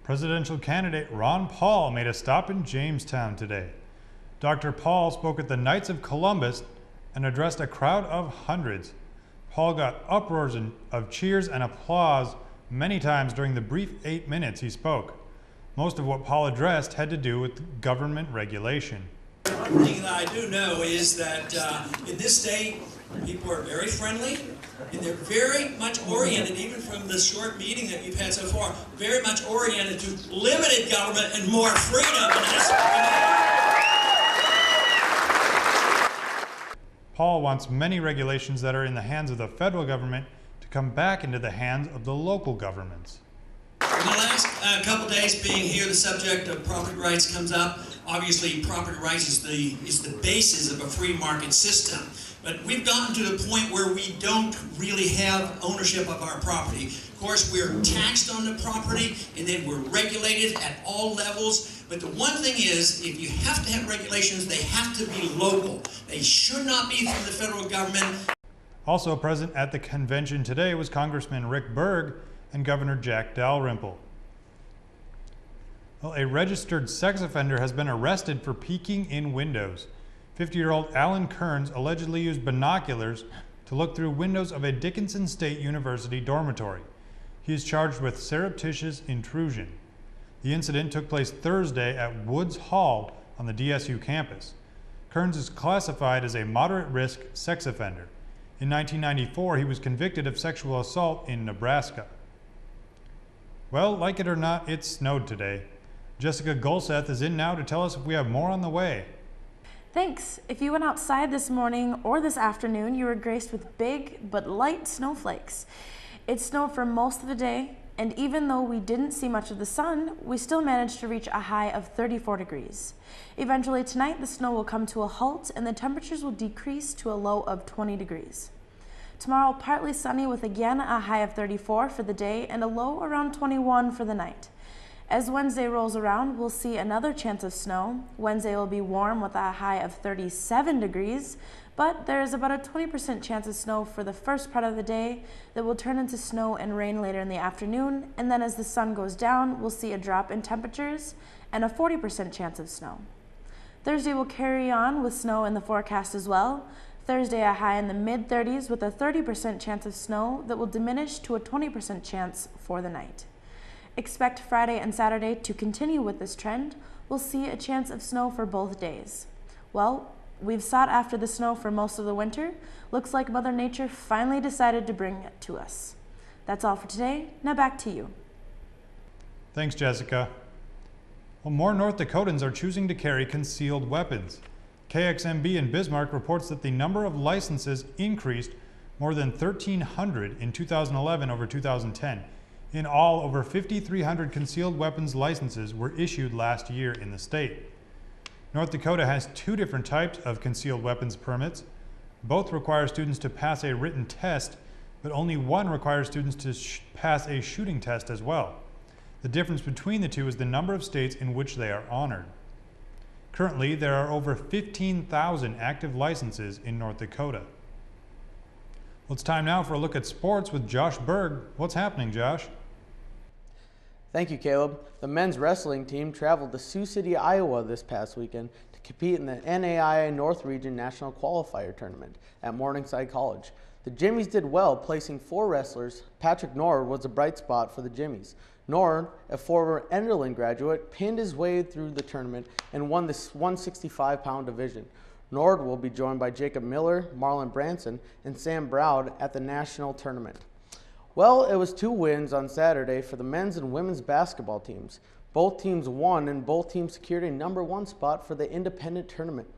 Presidential candidate Ron Paul made a stop in Jamestown today. Dr. Paul spoke at the Knights of Columbus and addressed a crowd of hundreds. Paul got uproars of cheers and applause many times during the brief 8 minutes he spoke. Most of what Paul addressed had to do with government regulation. One thing that I do know is that in this state, people are very friendly, and they're very much oriented, even from the short meeting that we've had so far, very much oriented to limited government and more freedom. Paul wants many regulations that are in the hands of the federal government to come back into the hands of the local governments. In the last couple days being here, the subject of property rights comes up. Obviously, property rights is the basis of a free market system. But we've gotten to the point where we don't really have ownership of our property. Of course, we're taxed on the property, and then we're regulated at all levels. But the one thing is, if you have to have regulations, they have to be local. They should not be from the federal government. Also present at the convention today was Congressman Rick Berg and Governor Jack Dalrymple. Well, a registered sex offender has been arrested for peeking in windows. 50-year-old Alan Kearns allegedly used binoculars to look through windows of a Dickinson State University dormitory. He is charged with surreptitious intrusion. The incident took place Thursday at Woods Hall on the DSU campus. Kearns is classified as a moderate-risk sex offender. In 1994, he was convicted of sexual assault in Nebraska. Well, like it or not, it snowed today. Jessica Gulseth is in now to tell us if we have more on the way. Thanks. If you went outside this morning or this afternoon, you were graced with big but light snowflakes. It snowed for most of the day, and even though we didn't see much of the sun, we still managed to reach a high of 34 degrees. Eventually tonight, the snow will come to a halt and the temperatures will decrease to a low of 20 degrees. Tomorrow, partly sunny with again a high of 34 for the day and a low around 21 for the night. As Wednesday rolls around, we'll see another chance of snow. Wednesday will be warm with a high of 37 degrees, but there is about a 20% chance of snow for the first part of the day that will turn into snow and rain later in the afternoon, and then as the sun goes down, we'll see a drop in temperatures and a 40% chance of snow. Thursday will carry on with snow in the forecast as well. Thursday a high in the mid-30s with a 30% chance of snow that will diminish to a 20% chance for the night. Expect Friday and Saturday to continue with this trend. We'll see a chance of snow for both days. Well, we've sought after the snow for most of the winter. Looks like Mother Nature finally decided to bring it to us. That's all for today. Now back to you. Thanks, Jessica. Well, more North Dakotans are choosing to carry concealed weapons. KXMB in Bismarck reports that the number of licenses increased more than 1,300 in 2011 over 2010. In all, over 5,300 concealed weapons licenses were issued last year in the state. North Dakota has two different types of concealed weapons permits. Both require students to pass a written test, but only one requires students to pass a shooting test as well. The difference between the two is the number of states in which they are honored. Currently, there are over 15,000 active licenses in North Dakota. Well, it's time now for a look at sports with Josh Berg. What's happening, Josh? Thank you, Caleb. The men's wrestling team traveled to Sioux City, Iowa this past weekend to compete in the NAIA North Region National Qualifier Tournament at Morningside College. The Jimmies did well, placing 4 wrestlers. Patrick Nord was a bright spot for the Jimmies. Nord, a former Enderlin graduate, pinned his way through the tournament and won the 165-pound division. Nord will be joined by Jacob Miller, Marlon Branson, and Sam Browd at the national tournament. Well, it was 2 wins on Saturday for the men's and women's basketball teams. Both teams won and both teams secured a #1 spot for the independent tournament.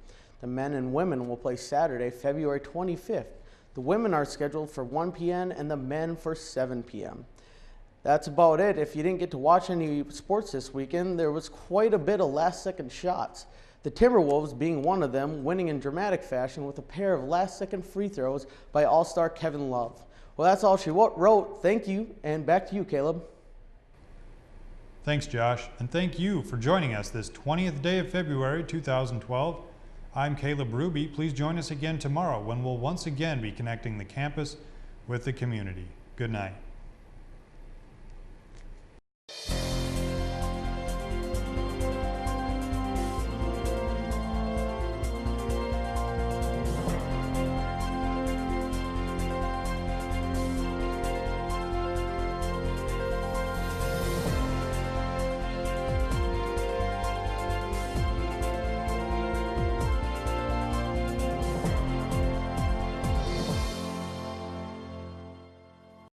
The men and women will play Saturday, February 25th. The women are scheduled for 1 p.m. and the men for 7 p.m. That's about it. If you didn't get to watch any sports this weekend, there was quite a bit of last-second shots. The Timberwolves being one of them, winning in dramatic fashion with a pair of last-second free throws by All-Star Kevin Love. Well, that's all she wrote. Thank you, and back to you, Caleb. Thanks, Josh, and thank you for joining us this 20th day of February 2012. I'm Kaleb Hruby. Please join us again tomorrow when we'll once again be connecting the campus with the community. Good night.